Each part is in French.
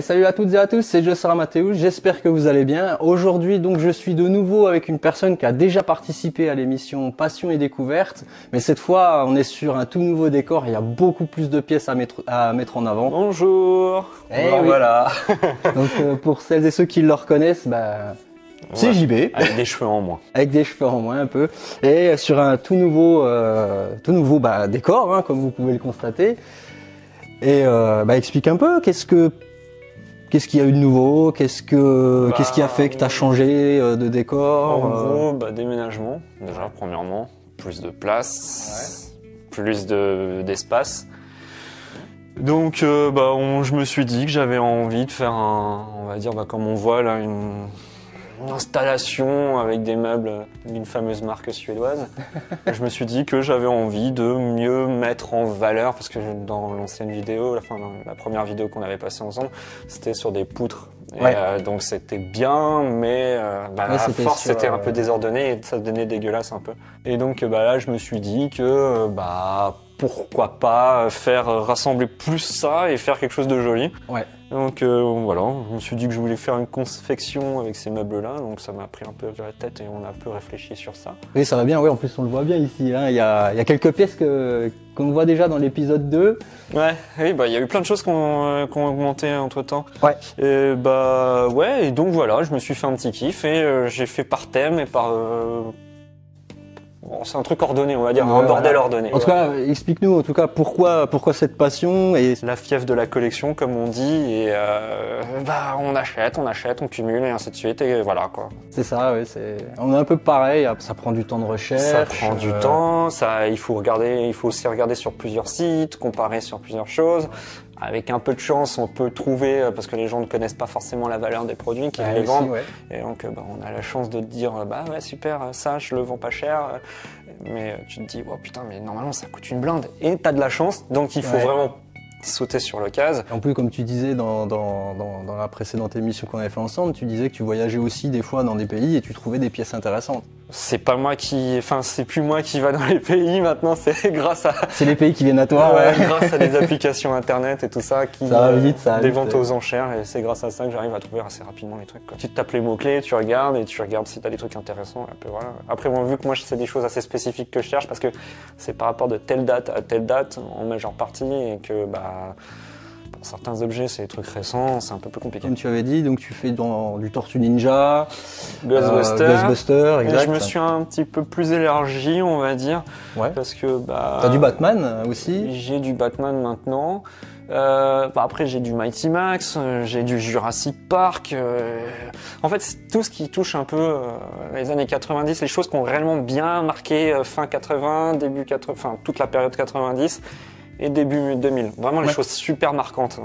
Salut à toutes et à tous, c'est Jossara Mathéus, j'espère que vous allez bien. Aujourd'hui donc je suis de nouveau avec une personne qui a déjà participé à l'émission Passion et Découverte, mais cette fois on est sur un tout nouveau décor, il y a beaucoup plus de pièces à mettre en avant. Bonjour. Oui. Voilà. Donc pour celles et ceux qui le reconnaissent, c'est JB. Avec des cheveux en moins. Avec des cheveux en moins un peu. Et sur un tout nouveau décor, hein, comme vous pouvez le constater. Et explique un peu, qu'est-ce qu'il y a eu de nouveau, qu'est-ce qui a fait que tu as changé de décor? En gros, déménagement, déjà, premièrement. Plus de place, plus d'espace. Donc, je me suis dit que j'avais envie de faire comme on voit là, une installation avec des meubles d'une fameuse marque suédoise. Je me suis dit que j'avais envie de mieux mettre en valeur, parce que dans l'ancienne vidéo, la première vidéo qu'on avait passée ensemble, c'était sur des poutres. Et, donc c'était bien, mais à force c'était un peu désordonné et ça devenait dégueulasse un peu. Et donc là je me suis dit que pourquoi pas rassembler plus ça et faire quelque chose de joli. Ouais. Donc voilà, je me suis dit que je voulais faire une confection avec ces meubles-là, donc ça m'a pris un peu la tête et on a un peu réfléchi sur ça. Oui, ça va bien, oui, en plus on le voit bien ici, hein. Il y a quelques pièces qu'on voit déjà dans l'épisode 2. Ouais, oui, il y a eu plein de choses qui ont augmenté entre-temps. Ouais. Et et donc voilà, je me suis fait un petit kiff et j'ai fait par thème et par... c'est un truc ordonné, on va dire, un bordel ordonné. En tout cas, explique-nous en tout cas pourquoi cette passion et la fièvre de la collection, comme on dit, et on achète, on cumule et ainsi de suite, et voilà quoi. C'est ça, oui, on est un peu pareil, ça prend du temps de recherche. Ça prend du temps, il faut aussi regarder sur plusieurs sites, comparer sur plusieurs choses. Avec un peu de chance, on peut trouver, parce que les gens ne connaissent pas forcément la valeur des produits qu'ils les vendent. Ouais. Et donc, on a la chance de te dire, super, ça, je le vends pas cher. Mais tu te dis, oh putain, mais normalement, ça coûte une blinde. Et t'as de la chance, donc il faut vraiment sauter sur l'occasion. En plus, comme tu disais dans la précédente émission qu'on avait fait ensemble, tu disais que tu voyageais aussi des fois dans des pays et tu trouvais des pièces intéressantes. C'est plus moi qui va dans les pays maintenant, c'est grâce à... C'est les pays qui viennent à toi. Ouais, grâce à des applications internet et tout ça qui ça va vite, des ventes aux enchères, et c'est grâce à ça que j'arrive à trouver assez rapidement les trucs, quoi. Tu tapes les mots-clés, tu regardes si t'as des trucs intéressants, et puis voilà. Après, vu que moi c'est des choses assez spécifiques que je cherche, parce que c'est par rapport de telle date à telle date en majeure partie, et que pour certains objets, c'est des trucs récents, c'est un peu plus compliqué. Comme tu avais dit, donc tu fais du Tortue Ninja, Ghostbuster, exact. Et je me suis un petit peu plus élargi, on va dire, parce que t'as du Batman aussi. J'ai du Batman maintenant. Après, j'ai du Mighty Max, j'ai du Jurassic Park. En fait, c'est tout ce qui touche un peu les années 90, les choses qui ont réellement bien marqué fin 80, début 80, enfin toute la période 90. Et début 2000. Vraiment les choses super marquantes.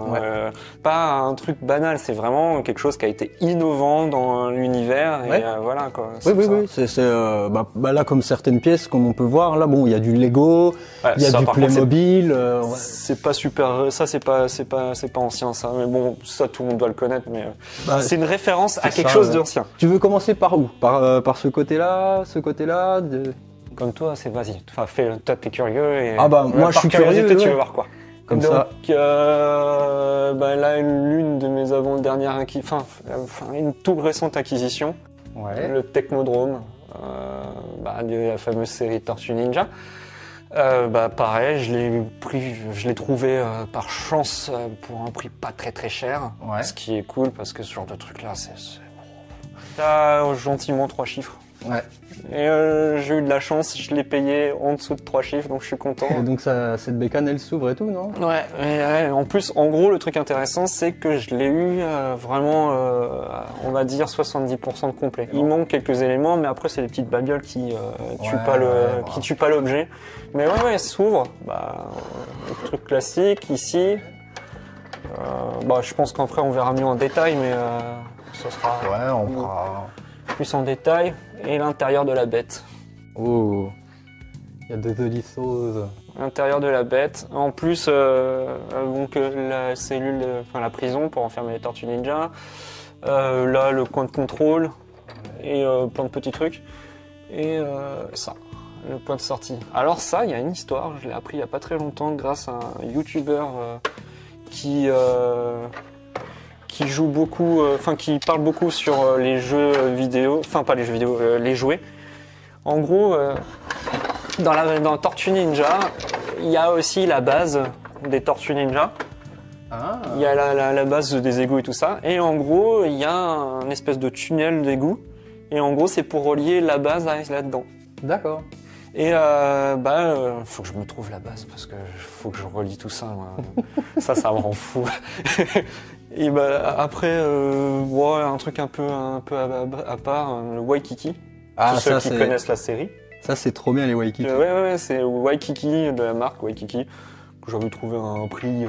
Pas un truc banal, c'est vraiment quelque chose qui a été innovant dans l'univers. Et voilà quoi. Oui. C'est là comme certaines pièces, comme on peut voir, là il y a du Lego, il y a du Playmobil. C'est pas super, ça c'est pas ancien ça. Mais bon, ça tout le monde doit le connaître. Mais c'est une référence à quelque chose d'ancien. Tu veux commencer par où? Par ce côté-là, Comme toi, vas-y. Toi, t'es curieux. Et moi, je suis curieux. Tu veux voir quoi? Comme ça. Là, l'une de mes avant-dernières une toute récente acquisition. Le Technodrome, de la fameuse série Tortue Ninja. Pareil, je l'ai trouvé par chance pour un prix pas très très cher. Ce qui est cool parce que ce genre de truc-là, t'as gentiment 3 chiffres. Ouais. Et j'ai eu de la chance, je l'ai payé en dessous de 3 chiffres, donc je suis content. Et donc cette bécane, elle s'ouvre et tout, non? Ouais. En plus, en gros, le truc intéressant, c'est que je l'ai eu vraiment, on va dire 70% de complet. Il manque quelques éléments, mais après, c'est les petites babioles qui tuent pas l'objet. Mais elle s'ouvre. Truc classique ici. Je pense qu'après, on verra mieux en détail, mais ce sera. Ouais, on fera. Plus en détail, et l'intérieur de la bête. Oh, il y a des jolies choses. L'intérieur de la bête. En plus, la cellule, la prison pour enfermer les Tortues Ninja. Là, le coin de contrôle et plein de petits trucs. Et ça, le point de sortie. Alors ça, il y a une histoire. Je l'ai appris il y a pas très longtemps grâce à un YouTuber qui qui joue beaucoup, qui parle beaucoup sur les jeux vidéo, enfin pas les jeux vidéo, les jouets. En gros, dans Tortue Ninja, il y a aussi la base des Tortues Ninja. Ah. Il y a la base des égouts et tout ça. Et en gros, il y a un espèce de tunnel d'égout. Et en gros, c'est pour relier la base là-dedans. D'accord. Et faut que je me trouve la base parce que faut que je relie tout ça. ça me rend fou. Et après, un truc un peu à part, le Waikiki. Ah, Tous ceux qui connaissent la série. Ça, c'est trop bien les Waikiki. Ouais, c'est Waikiki de la marque Waikiki que j'avais trouvé à un prix.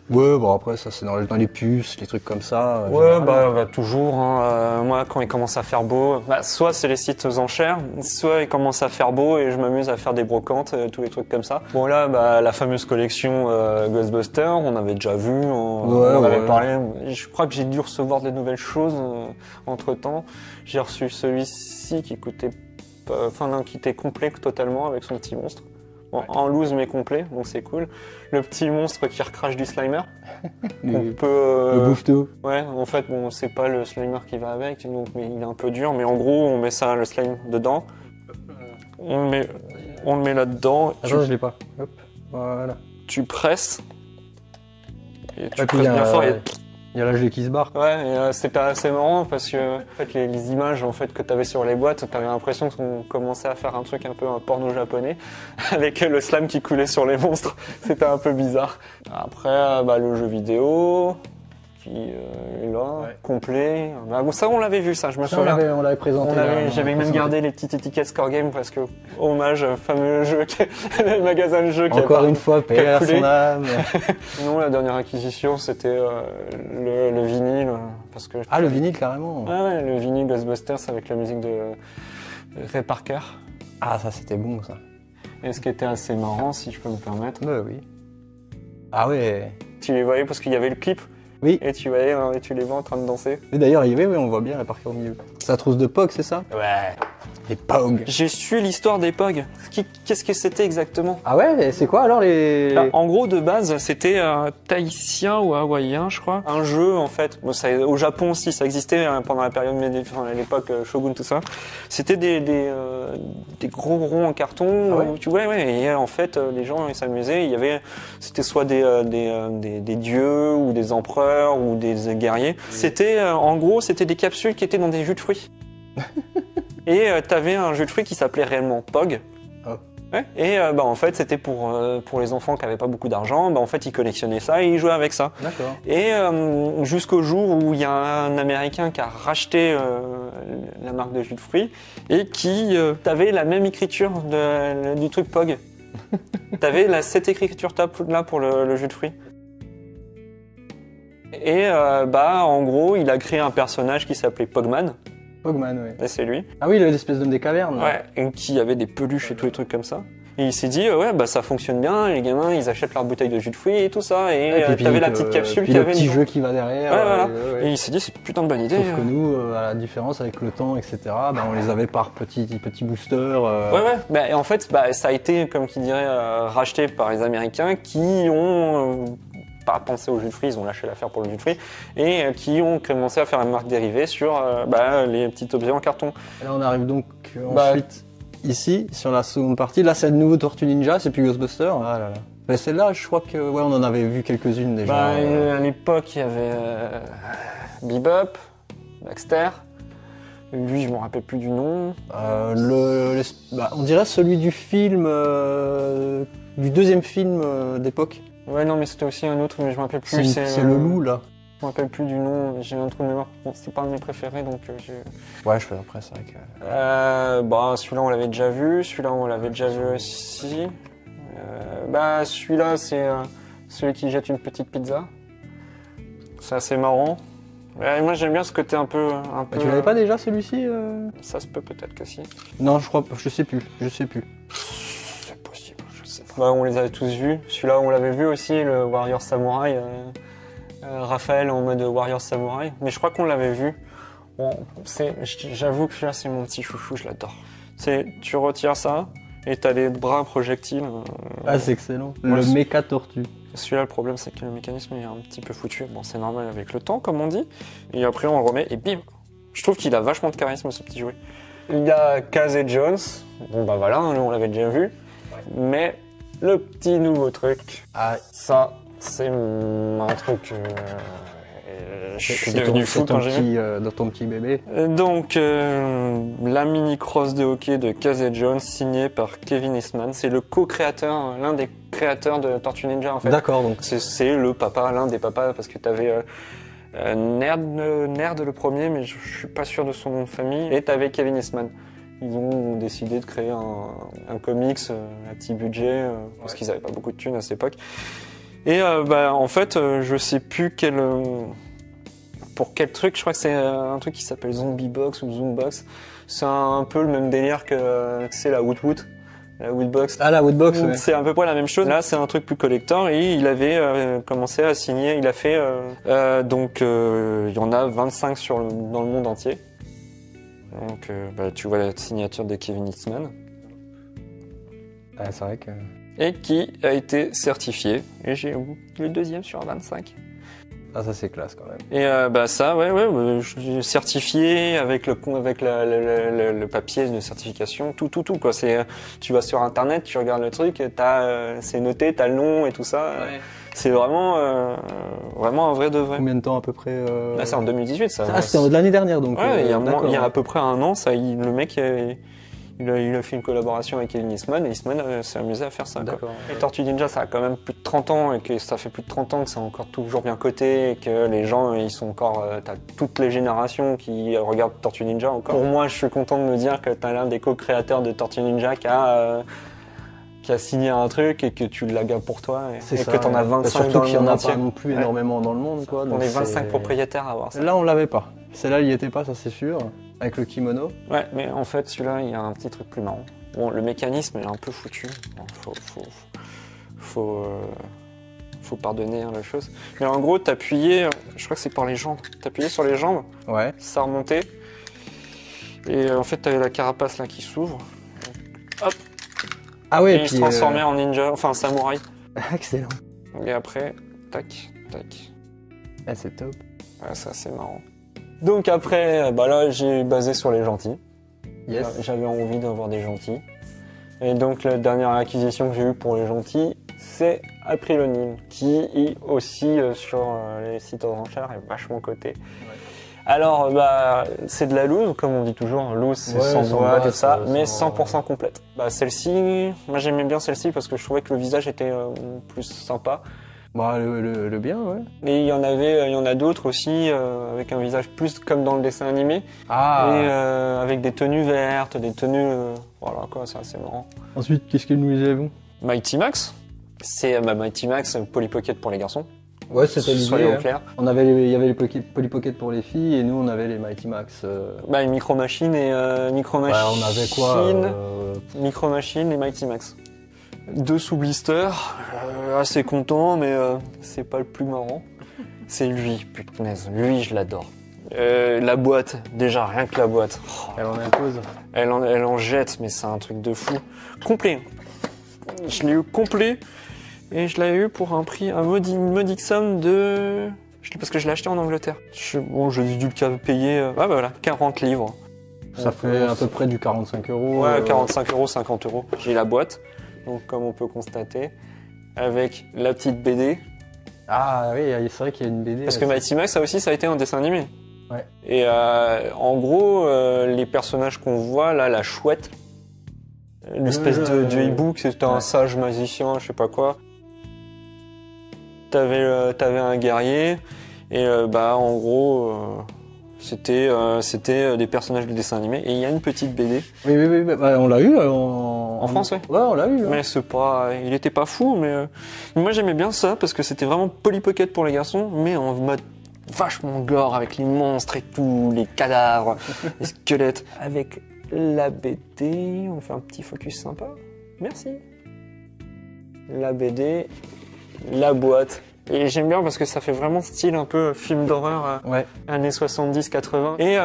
Ouais, bon après ça c'est dans les puces, les trucs comme ça. Ouais, toujours. Hein, moi, quand il commence à faire beau, soit c'est les sites aux enchères, soit il commence à faire beau et je m'amuse à faire des brocantes, tous les trucs comme ça. Bon là, la fameuse collection Ghostbusters, on avait déjà vu, on avait parlé. Je crois que j'ai dû recevoir des nouvelles choses entre temps. J'ai reçu celui-ci qui coûtait, qui était complet totalement avec son petit monstre. Bon, en loose mais complet, donc c'est cool. Le petit monstre qui recrache du Slimer. Le bouffe-tout. Ouais, en fait, bon, c'est pas le Slimer qui va avec, donc mais il est un peu dur, mais en gros, on met ça, le slime dedans. On le met là-dedans. Attends, je l'ai pas. Hop, voilà. Tu presses. Et tu puis presses bien fort. Il y a la gelée qui se barre. Ouais, et c'était assez marrant parce que en fait, les images en fait, que tu avais sur les boîtes, tu avais l'impression qu'on commençait à faire un truc un peu un porno japonais avec le slime qui coulait sur les monstres. C'était un peu bizarre. Après, le jeu vidéo qui est là, complet. Ça, on l'avait vu, ça, je me souviens. On l'avait présenté. J'avais même gardé les petites étiquettes Score Game parce que, hommage, fameux jeu, le magasin de jeux qui encore une fois, paix à son âme. Sinon, la dernière acquisition, c'était le vinyle. Parce que, le vinyle, carrément. Ouais, le vinyle Ghostbusters avec la musique de Ray Parker. Ah, ça, c'était bon, ça. Et ce qui était assez marrant, si je peux me permettre. Oui. Ah ouais. Tu les voyais parce qu'il y avait le clip. Oui. Et tu voyais, et tu les vois en train de danser. Et d'ailleurs, on voit bien la Parker au milieu. C'est la trousse de Pog, c'est ça? Ouais. Les Pog. J'ai su l'histoire des Pog. Qu'est-ce que c'était exactement? Ah ouais, et c'est quoi alors les... En gros, de base, c'était tahitien ou hawaïen, je crois. Un jeu, en fait. Bon, au Japon aussi, ça existait pendant la période médiévale, à l'époque Shogun, tout ça. C'était des gros ronds en carton. Ah ouais. Ouais. Et en fait, les gens ils s'amusaient. C'était soit des dieux ou des empereurs ou des guerriers. C'était, en gros, c'était des capsules qui étaient dans des jus de fruits. Et t'avais un jus de fruits qui s'appelait réellement Pog. Oh. Ouais. Et en fait, c'était pour les enfants qui avaient pas beaucoup d'argent. En fait, ils collectionnaient ça et ils jouaient avec ça. D'accord. Et jusqu'au jour où il y a un Américain qui a racheté la marque de jus de fruits et qui t'avait la même écriture du truc Pog. T'avais cette écriture là pour le jus de fruits. Et en gros, il a créé un personnage qui s'appelait Pogman. Pogman, oui. Et c'est lui. Ah oui, l'espèce d'homme des cavernes. Ouais, et qui avait des peluches et tous les trucs comme ça. Et il s'est dit, ça fonctionne bien, les gamins, ils achètent leur bouteille de jus de fruits et tout ça. Et t'avais la petite capsule qui avait le petit jeu qui va derrière. Ouais, voilà. Et il s'est dit, c'est une putain de bonne idée. Sauf que nous, à la différence avec le temps, etc., on les avait par petits boosters. Ouais. Et en fait, ça a été, comme qui dirait, racheté par les Américains qui ont... pas pensé au jus de fruits, ils ont lâché l'affaire pour le jus de fruits, et qui ont commencé à faire une marque dérivée sur les petits objets en carton. Et là on arrive donc ensuite ici, sur la seconde partie. Là c'est le nouveau Tortue Ninja, c'est plus Ghostbusters. Ah là là. Mais celle-là, je crois que on en avait vu quelques-unes déjà. À l'époque, il y avait Bebop, Baxter. Lui, je me rappelle plus du nom. On dirait celui du film, du deuxième film d'époque. Ouais, non, mais c'était aussi un autre, mais je me rappelle plus. C'est le loup, là. Je me rappelle plus du nom, j'ai un trou de mémoire. Bon, c'est pas un de mes préférés, donc Ouais, je fais après, c'est vrai que... celui-là, on l'avait déjà vu. Celui-là, on l'avait déjà vu aussi. Celui-là, c'est celui qui jette une petite pizza. C'est assez marrant. Moi, j'aime bien ce côté un peu... Tu l'avais pas déjà, celui-ci Ça se peut peut-être que si. Non, je sais plus. C'est possible, je sais pas. On les avait tous vus. Celui-là, on l'avait vu aussi, le Warrior Samurai. Raphaël en mode Warrior Samurai. Mais je crois qu'on l'avait vu. Bon, j'avoue que celui-là, c'est mon petit chouchou, je l'adore. Tu retires ça et t'as les bras projectiles. Ah, c'est excellent. Ouais, le méca tortue. Celui-là, le problème, c'est que le mécanisme est un petit peu foutu. Bon, c'est normal avec le temps, comme on dit. Et après, on le remet et bim. Je trouve qu'il a vachement de charisme, ce petit jouet. Il y a Casey Jones. Bon, bah voilà, hein, on l'avait déjà vu. Mais le petit nouveau truc, ça, c'est un truc... je suis devenu fou quand j'ai vu. Dans ton petit bébé. Donc, la mini-cross de hockey de Casey Jones, signée par Kevin Eastman. C'est le co-créateur, l'un des créateurs de Tortue Ninja, en fait. D'accord, donc. C'est le papa, l'un des papas, parce que t'avais Nerd le premier, mais je suis pas sûr de son nom de famille. Et t'avais Kevin Eastman. Ils ont décidé de créer un comics à petit budget, parce qu'ils avaient pas beaucoup de thunes à cette époque. Et en fait, je sais plus pour quel truc. Je crois que c'est un truc qui s'appelle Zombie Box ou Zoombox. C'est un peu le même délire que c'est la Woot. La Woodbox. Ah, la Woodbox, ouais. C'est à peu près la même chose. Là, c'est un truc plus collector et il avait commencé à signer. Il a fait il y en a 25 dans le monde entier. Donc, tu vois la signature de Kevin Eastman. Ah, c'est vrai que... Et qui a été certifié. Et j'ai eu le deuxième sur 25. Ah, ça c'est classe quand même. Et ça, je suis certifié avec le papier de certification, tout quoi. Tu vas sur internet, tu regardes le truc, c'est noté, t'as le nom et tout ça. Ouais. C'est vraiment un vrai de vrai. Combien de temps à peu près Là, c'est en 2018 ça. Ah, c'était de l'année dernière donc. Ouais, il y a à peu près un an, le mec il a fait une collaboration avec Kevin Eastman et Eastman s'est amusé à faire ça. Et Tortue Ninja, ça a quand même plus de 30 ans et que ça fait plus de 30 ans que c'est encore toujours bien coté et que les gens, ils sont encore... t'as toutes les générations qui regardent Tortue Ninja encore. Pour moi, je suis content de me dire que t'as l'un des co-créateurs de Tortue Ninja qui a signé un truc et que tu l'as gardé pour toi et que t'en as 25 surtout dans le qu'il y en monde a entier. Pas non plus énormément dans le monde, quoi. On est 25 propriétaires à avoir ça. Là, on l'avait pas. Celle-là, il y était pas, ça c'est sûr. Avec le kimono. Ouais, mais en fait, celui-là, il y a un petit truc plus marrant. Bon, le mécanisme est un peu foutu. Bon, faut pardonner la chose. Mais en gros, t'appuyais, je crois que c'est par les jambes. T'appuyais sur les jambes. Ouais. Ça remontait. Et en fait, t'avais la carapace là qui s'ouvre. Hop. Ah ouais. Et il se transformait en ninja, enfin samouraï. Excellent. Et après, tac, tac. Ah, c'est top. Ouais, ça c'est marrant. Donc après, là j'ai basé sur les gentils. Yes. J'avais envie d'avoir des gentils. Et donc la dernière acquisition que j'ai eue pour les gentils, c'est April O'Neil, qui aussi sur les sites aux enchères est vachement coté. Ouais. Alors c'est de la loose, comme on dit toujours, loose c'est sans boîte et ça, mais 100% complète. Celle-ci, moi j'aimais bien celle-ci parce que je trouvais que le visage était plus sympa. Le bien, ouais. Et il y en a d'autres aussi avec un visage plus comme dans le dessin animé. Ah. Et avec des tenues vertes, des tenues, voilà quoi, c'est assez marrant. Ensuite, qu'est-ce que nous avons? Mighty Max, c'est Mighty Max Polly Pocket pour les garçons. Ouais, c'était l'idée. Clair. Il y avait les Polly Pocket pour les filles et nous on avait les Mighty Max. Micro Machine et Micro Machine. Ouais, on avait quoi Micro Machine et Mighty Max. 2 sous blister, assez content, mais c'est pas le plus marrant. C'est lui, punaise, lui je l'adore. La boîte, déjà rien que la boîte. Elle en impose. Elle en jette, mais c'est un truc de fou. Complet. Je l'ai eu complet et je l'ai eu pour un prix, une modique somme de... Parce que je l'ai acheté en Angleterre. J'ai dû le payer 40 livres. Ça fait à peu près du 45 euros. Ouais, 45 euros, 50 euros. J'ai la boîte. Donc comme on peut constater, avec la petite BD. Ah oui, c'est vrai qu'il y a une BD. Parce que Mighty Max, ça aussi, ça a été un dessin animé. Ouais. Et en gros, les personnages qu'on voit, là, la chouette, l'espèce de hibou, c'était un sage magicien, je sais pas quoi. T'avais un guerrier, et en gros... C'était des personnages de dessin animé et il y a une petite BD. Oui, on l'a eu en France, ouais. Ouais, on l'a eu. Mais il était pas fou, mais moi j'aimais bien ça parce que c'était vraiment Polly Pocket pour les garçons, mais en mode vachement gore avec les monstres et tout, les cadavres, les squelettes. Avec la BD, on fait un petit focus sympa. Merci. La BD, la boîte. Et j'aime bien parce que ça fait vraiment style un peu film d'horreur années 70-80. Et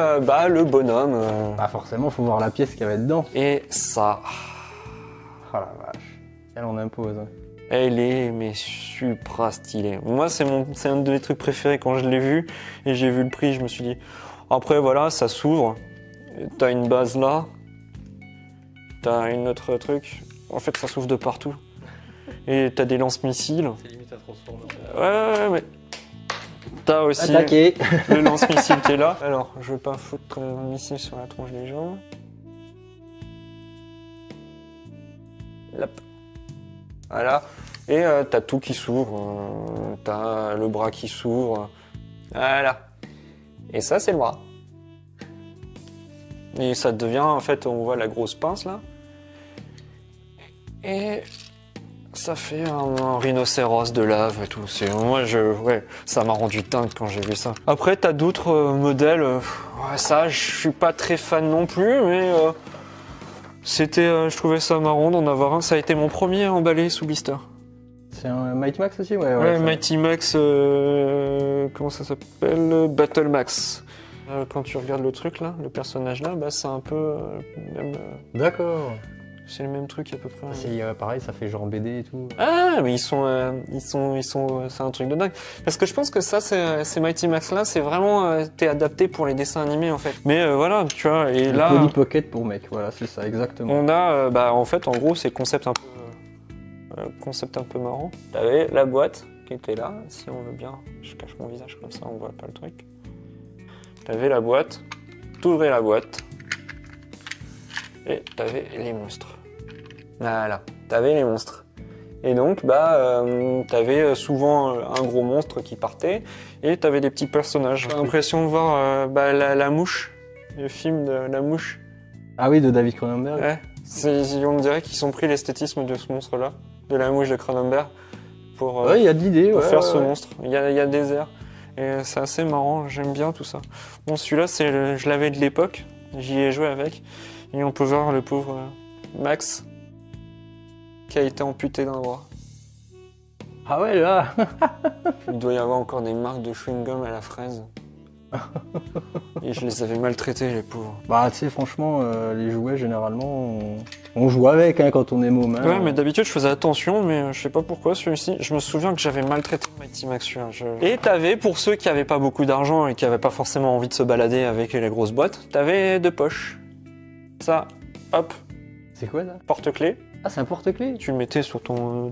le bonhomme. Forcément, faut voir la pièce qu'il y avait dedans. Et ça. Oh la vache. Elle en impose. Elle est mais supra stylée. Moi, c'est un de mes trucs préférés quand je l'ai vu et j'ai vu le prix, je me suis dit. Après, voilà, ça s'ouvre. T'as une base là. T'as une autre truc. En fait, ça s'ouvre de partout. Et t'as des lance-missiles. C'est limite à transformer. Ouais, mais t'as aussi Attaqué. le lance-missile qui est là. Alors, je veux pas foutre un missile sur la tronche des gens. Hop. Voilà. Et t'as tout qui s'ouvre. T'as le bras qui s'ouvre. Voilà. Et ça, c'est le bras. Et ça devient, en fait, on voit la grosse pince là. Et ça fait un rhinocéros de lave et tout. Ouais, ça m'a rendu dingue quand j'ai vu ça. Après, t'as d'autres modèles. Ouais, ça, je suis pas très fan non plus, mais je trouvais ça marrant d'en avoir un. Ça a été mon premier emballé sous blister. C'est un Mighty Max aussi, Ouais, Mighty Max, comment ça s'appelle? Battle Max. Quand tu regardes le truc là, le personnage là, bah c'est un peu même. D'accord. C'est le même truc à peu près. C'est pareil, ça fait genre BD et tout. Ah, mais ils sont, c'est un truc de dingue. Parce que je pense que ça, ces Mighty Max là, c'est vraiment, t'es adapté pour les dessins animés en fait. Mais voilà, tu vois, et là. Polly Pocket pour mec, voilà, c'est ça, exactement. On a, en fait, en gros, c'est concept un peu marrant. T'avais la boîte qui était là, si on veut bien. Je cache mon visage comme ça, on voit pas le truc. T'avais la boîte, t'ouvrais la boîte, et t'avais les monstres. Voilà, t'avais les monstres. Et donc, t'avais souvent un gros monstre qui partait, et t'avais des petits personnages. J'ai l'impression de voir la mouche, le film de la mouche. Ah oui, de David Cronenberg. Ouais, on dirait qu'ils ont pris l'esthétisme de ce monstre-là, de la mouche de Cronenberg, pour ouais, il y a de l'idée, pour faire ce monstre. Il y a des airs. Et c'est assez marrant, j'aime bien tout ça. Bon, celui-là, je l'avais de l'époque, j'y ai joué avec. Et on peut voir le pauvre Max qui a été amputé d'un bras. Ah ouais, là. Il doit y avoir encore des marques de chewing-gum à la fraise. Et je les avais maltraités, les pauvres. Bah, tu sais, franchement, les jouets, généralement, on joue avec quand on est môme. Hein. Ouais, mais d'habitude, je faisais attention, mais je sais pas pourquoi, celui-ci, je me souviens que j'avais maltraité Mighty Max. Et t'avais, pour ceux qui avaient pas beaucoup d'argent et qui avaient pas forcément envie de se balader avec les grosses boîtes, t'avais 2 poches. Ça, hop. C'est quoi, ça? Porte-clés. Ah, c'est un porte-clés. Tu le mettais sur ton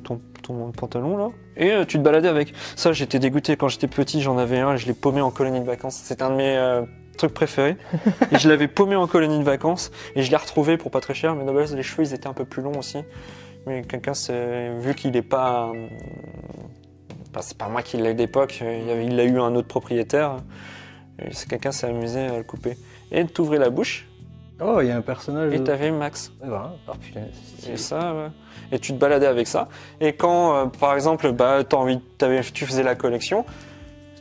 pantalon, là, et tu te baladais avec. Ça, j'étais dégoûté quand j'étais petit, j'en avais un et je l'ai paumé en colonie de vacances. C'était un de mes trucs préférés. Et je l'avais paumé en colonie de vacances et je l'ai retrouvé pour pas très cher, mais de base, les cheveux, ils étaient un peu plus longs aussi. Mais quelqu'un s'est... Vu qu'il est pas... c'est pas moi qui l'ai d'époque, il a eu un autre propriétaire. Et quelqu'un s'est amusé à le couper. Et t'ouvrais la bouche. Oh, il y a un personnage. Et t'avais Max. Ouais, voilà. Oh, putain, et ça, ouais. Et tu te baladais avec ça. Et quand, par exemple, tu faisais la collection,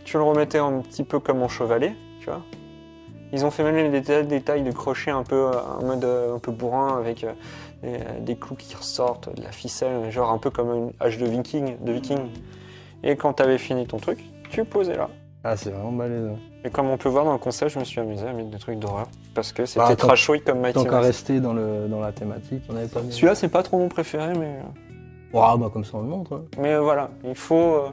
tu le remettais un petit peu comme en chevalet, tu vois. Ils ont fait même des détails de crochet un peu en mode un peu bourrin avec des clous qui ressortent, de la ficelle, genre un peu comme une hache de viking. Et quand t'avais fini ton truc, tu posais là. Ah, c'est vraiment balèze. Et comme on peut voir dans le concept, je me suis amusé à mettre des trucs d'horreur. Parce que c'était trashouille comme Mighty Max. Tant qu'à rester dans la thématique, on avait pas mis. Celui-là, c'est pas trop mon préféré, mais... Oh, bah comme ça on le montre. Hein. Mais voilà, il faut...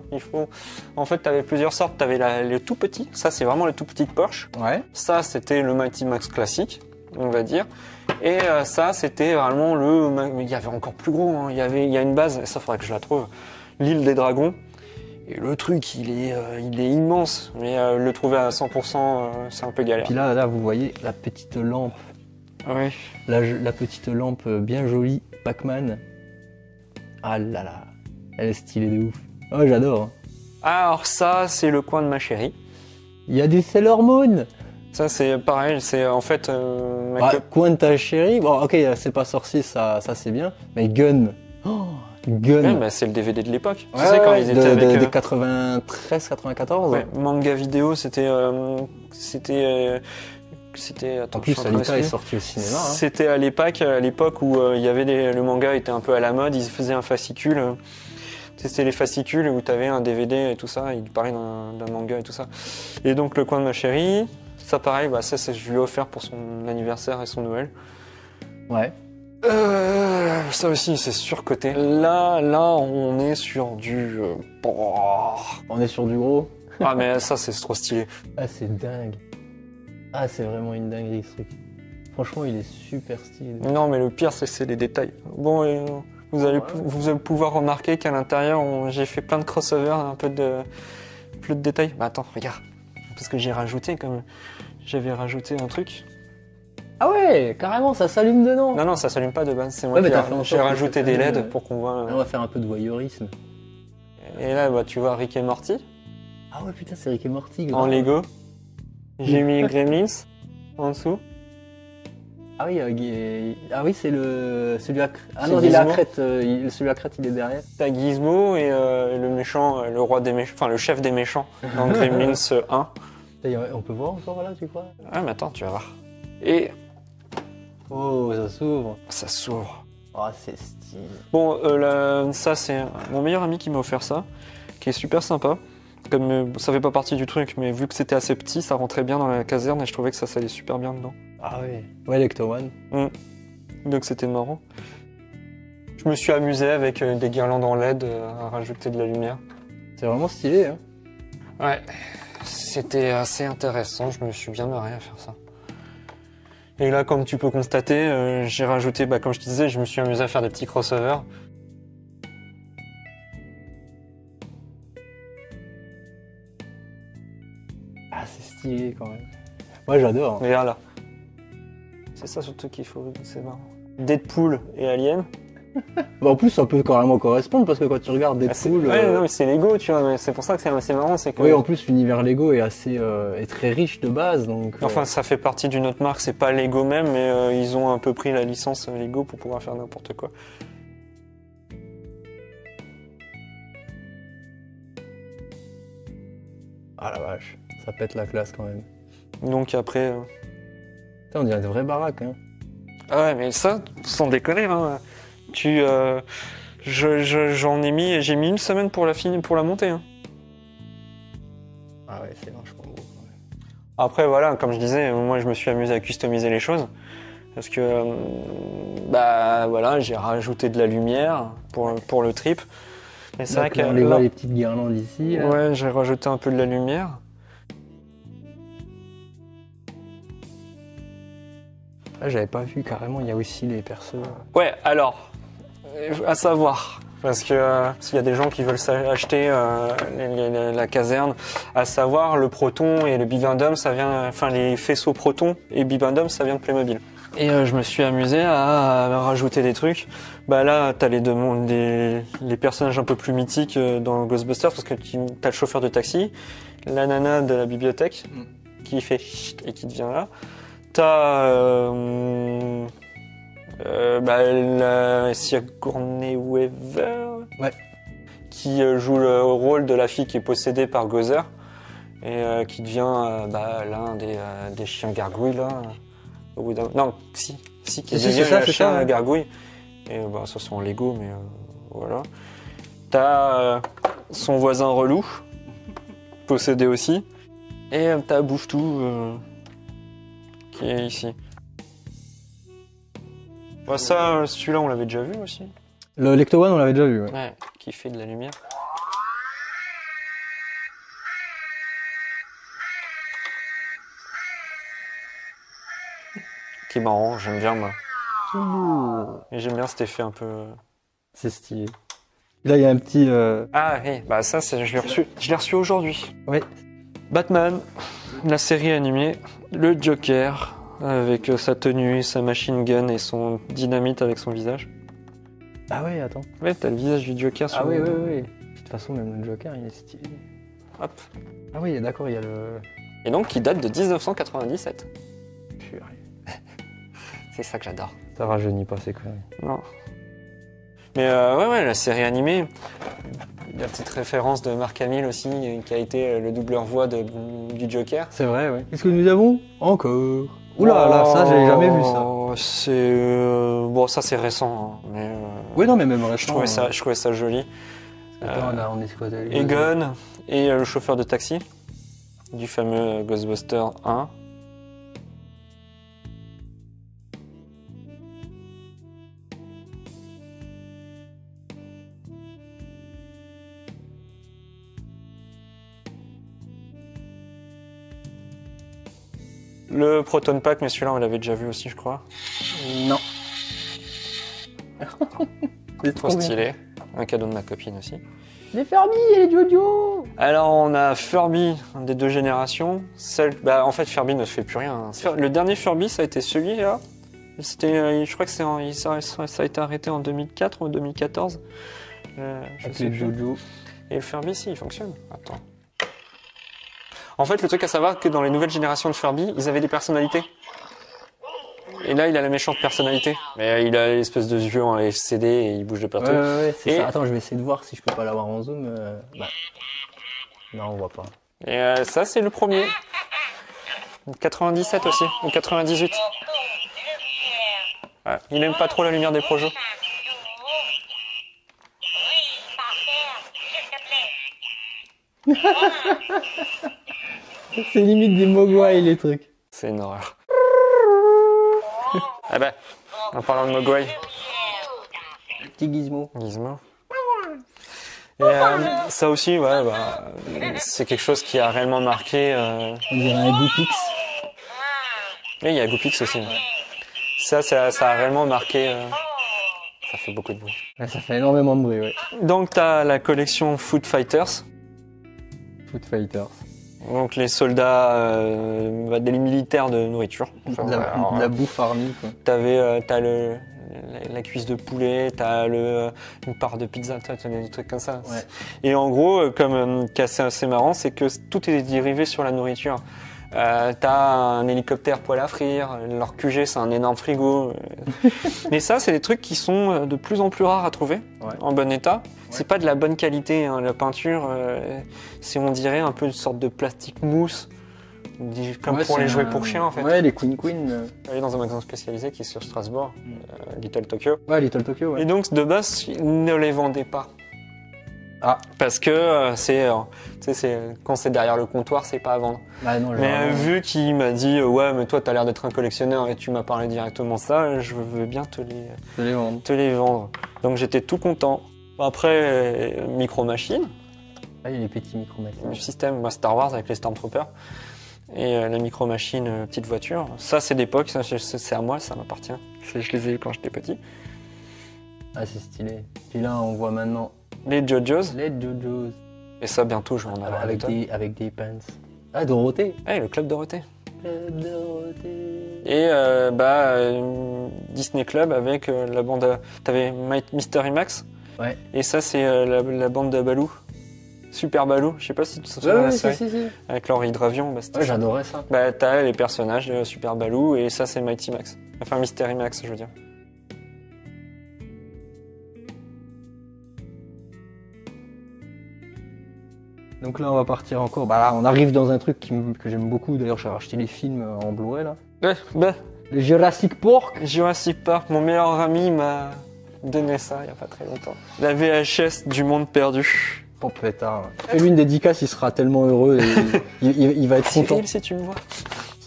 En fait, t'avais plusieurs sortes. T'avais le tout petit. Ça, c'est vraiment le tout petit Porsche. Ouais. Ça, c'était le Mighty Max classique, on va dire. Et ça, c'était vraiment il y avait encore plus gros. Hein. Il y a une base, et ça, faudrait que je la trouve. L'île des dragons. Et le truc, il est immense, mais le trouver à 100%, c'est un peu galère. Puis là, vous voyez la petite lampe. Oui. La petite lampe bien jolie, Pac-Man. Ah là là, elle est stylée de ouf. Oh, j'adore. Alors ça, c'est le coin de ma chérie. Il y a des Sailor Moon. Ça, c'est pareil, c'est en fait... coin de ta chérie. Bon, ok, c'est pas sorcier, ça c'est bien. Mais Gun. Oh, Gun. Ouais, c'est le DVD de l'époque. Ouais, tu sais, quand ils étaient avec... Des 93, 94. Ouais, manga vidéo, c'était... En plus, Alita est sorti au cinéma. Hein. C'était à l'époque où il y avait le manga était un peu à la mode, ils faisaient un fascicule. C'était les fascicules où tu avais un DVD et tout ça, il parlait d'un manga et tout ça. Et donc le coin de ma chérie, ça pareil, ça je lui ai offert pour son anniversaire et son Noël. Ouais. Ça aussi, c'est surcoté. Là, on est sur du... On est sur du gros. Ah, mais ça, c'est trop stylé. Ah, c'est dingue. Ah, c'est vraiment une dinguerie ce truc. Franchement, il est super stylé. Non, mais le pire, c'est les détails. Bon, vous allez pouvoir remarquer qu'à l'intérieur, j'ai fait plein de crossovers, un peu de détails. Bah attends, regarde. Parce que j'avais rajouté un truc. Ah ouais, carrément, ça s'allume dedans. Non, ça s'allume pas de base. C'est moi Ouais, mais qui t'as fait en j'ai sorte que rajouté ça des s'allume, LED pour qu'on voit. On va faire un peu de voyeurisme. Et là, bah, tu vois Rick et Morty Ah ouais, putain, c'est Rick et Morty. en Lego. J'ai mis Gremlins en dessous. Ah oui, c'est celui à crête. Ah C'est non, il est à Gizmo. crête. Celui à crête, il est derrière. T'as Gizmo et le méchant, le roi des méchants, enfin le chef des méchants dans Gremlins 1. D'ailleurs, on peut voir encore là, tu crois? Ah, mais attends, tu vas voir. Et Oh, ça s'ouvre. ça s'ouvre. Oh, c'est stylé. Bon, ça c'est mon meilleur ami qui m'a offert ça, qui est super sympa. Comme ça fait pas partie du truc, mais vu que c'était assez petit, ça rentrait bien dans la caserne et je trouvais que ça s'allait super bien dedans. Ah ouais. Ouais, Lecto One. Donc c'était marrant. Je me suis amusé avec des guirlandes en LED à rajouter de la lumière. C'est vraiment stylé, hein. Ouais, c'était assez intéressant, je me suis bien marré à faire ça. Et là, comme tu peux constater, j'ai rajouté, comme je te disais, je me suis amusé à faire des petits crossovers. Ah, c'est stylé quand même. Moi, j'adore. Mais regarde là. C'est ça surtout qu'il faut, c'est marrant. Deadpool et Alien. Bah, en plus, ça peut carrément correspondre parce que quand tu regardes Deadpool. Ouais, non, mais c'est Lego, tu vois, mais c'est pour ça que c'est assez marrant, c'est que... Oui, en plus, l'univers Lego est est très riche de base, donc. Enfin, ça fait partie d'une autre marque, c'est pas Lego même, mais ils ont un peu pris la licence Lego pour pouvoir faire n'importe quoi. Ah la vache, ça pète la classe quand même. Donc après... Putain, on dirait de vraies baraques, hein. Ah ouais, mais ça, sans déconner, hein, j'ai mis une semaine pour la monter. Hein. Ah ouais, c'est vachement beau quand même. Après, voilà, comme je disais, moi je me suis amusé à customiser les choses. Parce que, voilà, j'ai rajouté de la lumière pour le trip. Mais c'est vrai que. On les voit les petites guirlandes ici. Là. Ouais, j'ai rajouté un peu de la lumière. Là, j'avais pas vu carrément, il y a aussi les persos. Ouais, alors, à savoir, parce que s'il y a des gens qui veulent acheter la caserne, à savoir le Proton et le Bibendum, ça vient, enfin les faisceaux Proton et Bibendum, ça vient de Playmobil. Et je me suis amusé à rajouter des trucs. Bah là, t'as les personnages un peu plus mythiques dans Ghostbusters, parce que t'as le chauffeur de taxi, la nana de la bibliothèque, qui fait chut et qui devient là. T'as la Sigourney Weaver, ouais, qui joue le rôle de la fille qui est possédée par Gozer et qui devient l'un des chiens gargouilles là. Au bout non, qui devient un chien gargouille. Et ça c'est en Lego, mais voilà. T'as son voisin relou, possédé aussi, et t'as Bouffetou. Qui est ici. Bah ça, celui-là, on l'avait déjà vu aussi. Le Lecto One, on l'avait déjà vu, ouais. Ouais, qui fait de la lumière. Qui est marrant, j'aime bien, moi. Et j'aime bien cet effet un peu... C'est stylé. Là, il y a un petit... Ah oui, ça, je l'ai reçu aujourd'hui. Oui. Batman, la série animée, le Joker, avec sa tenue, sa machine gun et son dynamite avec son visage. Ah ouais, attends. Ouais, t'as le visage du Joker sur oui. De toute façon, même le Joker, il est stylé. Hop. Ah oui, d'accord, il y a le... Et donc, qui date de 1997. Purée. C'est ça que j'adore. Ça rajeunit pas, c'est quoi. Non. Mais ouais, la série animée, la petite référence de Mark Hamill aussi, qui a été le doubleur voix du Joker. C'est vrai, ouais. Qu'est-ce que nous avons encore? Oula, là, ça, j'ai jamais vu ça. C'est ça c'est récent, hein, mais. Oui, non, mais même récent. Je trouvais ça joli. On est quoi, Egon et le chauffeur de taxi du fameux Ghostbuster 1. Le Proton Pack, mais celui-là on l'avait déjà vu aussi je crois. Non. C'est Trop stylé. Un cadeau de ma copine aussi. Les Furby et les Jojo. Alors on a Furby des 2 générations. Bah, en fait Furby ne fait plus rien. Le dernier Furby ça a été celui-là. Je crois que ça a été arrêté en 2004 ou 2014. Avec les Jojo. Et le Furby si il fonctionne. Attends. En fait le truc à savoir que dans les nouvelles générations de Furby, ils avaient des personnalités. Et là, il a la méchante personnalité. Mais il a l'espèce de yeux en LCD et il bouge de partout. Ouais, c'est ça. Attends, je vais essayer de voir si je peux pas l'avoir en zoom. Bah. Non, on voit pas. Et ça, c'est le premier. 97 aussi, ou 98. Ouais, il aime pas trop la lumière des projets. C'est limite des Mogwai, les trucs. C'est une horreur. Ah bah, en parlant de Mogwai. Petit gizmo. Gizmo. Et ça aussi, ouais, bah, c'est quelque chose qui a réellement marqué. On dirait un Goopix. Et il y a Goopix aussi. Ouais. Ça a réellement marqué. Ça fait beaucoup de bruit. Ouais, ça fait énormément de bruit, ouais. Donc t'as la collection Food Fighters. Food Fighters. Donc les soldats, des militaires de nourriture. Enfin, de la bouffe army, quoi. T'as la cuisse de poulet, t'as une part de pizza, t'as des trucs comme ça. Ouais. Et en gros, comme c'est assez marrant, c'est que tout est dérivé sur la nourriture. T'as un hélicoptère poêle à frire, leur QG c'est un énorme frigo. Mais ça, c'est des trucs qui sont de plus en plus rares à trouver, en bon état. C'est pas de la bonne qualité, hein. La peinture, c'est on dirait un peu une sorte de plastique mousse, comme pour les jouets pour chiens en fait. Ouais, les Queen. Aller dans un magasin spécialisé qui est sur Strasbourg, Little Tokyo. Ouais, Little Tokyo, ouais. Et donc de base, ils ne les vendaient pas. Ah. Parce que quand c'est derrière le comptoir, c'est pas à vendre. Bah non, mais vu qu'il m'a dit ouais, mais toi t'as l'air d'être un collectionneur et tu m'as parlé directement ça, je veux bien te les vendre. Donc j'étais tout content. Après Micro Machines. Ah, il y a les petits Micro Machines. Le système Star Wars avec les Stormtroopers et la Micro Machine petite voiture. Ça c'est d'époque, c'est à moi, ça m'appartient. Je les ai eu quand j'étais petit. Ah, c'est stylé. Puis là on voit maintenant les Jojos. Les Jojos. Et ça, bientôt, je vais en avoir avec des pants. Ah, Dorothée. Ah, le Club Dorothée. Club Dorothée. Et Disney Club avec la bande... T'avais Mystery Max. Ouais. Et ça, c'est la bande de Baloo. Super Baloo. Je sais pas si tu te souviens de la série. Si. Avec leur hydravion. Bah, ouais, j'adorais ça. Bah, t'as les personnages de Super Baloo et ça, c'est Mighty Max. Enfin, Mystery Max, je veux dire. Donc là, on va partir encore. Bah là, on arrive dans un truc que j'aime beaucoup. D'ailleurs, j'ai racheté les films en Blu-ray là. Ouais, bah. Le Jurassic Park. Jurassic Park. Mon meilleur ami m'a donné ça il y a pas très longtemps. La VHS du Monde Perdu. Oh pétard. Fais-lui une dédicace, il sera tellement heureux et il va être content. Cyril, si tu me vois.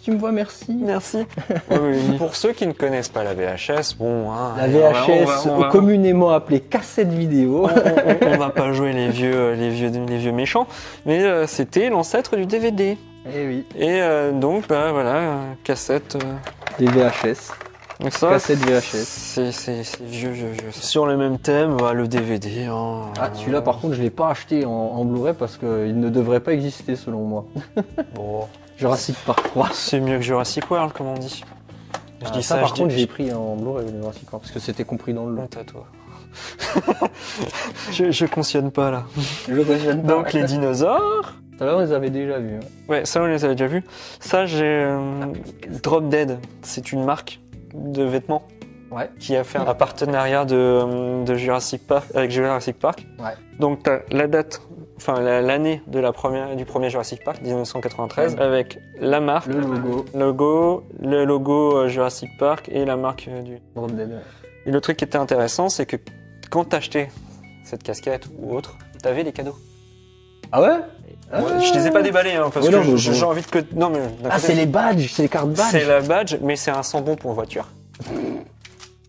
Tu me vois, merci. Merci. Oui. Pour ceux qui ne connaissent pas la VHS, bon... Hein, la VHS, communément appelée cassette vidéo. On va pas jouer les vieux méchants, mais c'était l'ancêtre du DVD. Eh oui. Et donc, bah voilà, cassette... Des VHS. Donc ça, cassette VHS. C'est vieux. Sur le même thème, bah, le DVD. Hein, ah, celui-là, par contre, je l'ai pas acheté en Blu-ray parce qu'il ne devrait pas exister, selon moi. Bon... Jurassic Park 3. C'est mieux que Jurassic World, comme on dit. Je dis ça, par contre, j'ai pris en Blu-ray Jurassic World, parce que c'était compris dans le lot. Honte à toi. je cautionne pas, là. Je cautionne pas. Donc, les dinosaures... Ça, on les avait déjà vus. Hein. Ouais, ça, on les avait déjà vus. Ça, j'ai... Drop Dead, c'est une marque de vêtements. Ouais. Qui a fait un partenariat de Jurassic Park, avec Jurassic Park. Ouais. Donc, t'as la date... Enfin, l'année du premier Jurassic Park, 1993, avec la marque, le logo Jurassic Park et la marque du... Et le truc qui était intéressant, c'est que quand t'achetais cette casquette ou autre, t'avais des cadeaux. Ah ouais? Je les ai pas déballés, hein, parce que j'ai envie que... Non, mais c'est les badges, c'est les cartes badges. C'est la badge, mais c'est un sans-bon pour voiture.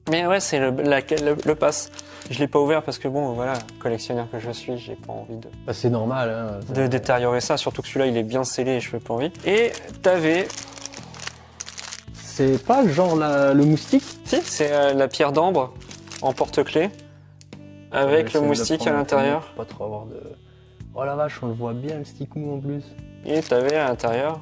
Mais ouais, c'est le pass. Je l'ai pas ouvert parce que bon, voilà, collectionneur que je suis, j'ai pas envie de... Bah, c'est normal, hein. De détériorer ça, surtout que celui-là, il est bien scellé et je fais pas envie. Et t'avais C'est pas le genre le moustique? Si, c'est la pierre d'ambre en porte-clés avec le moustique à l'intérieur. Pas trop avoir de... Oh la vache, on le voit bien le stick mou en plus. Et t'avais à l'intérieur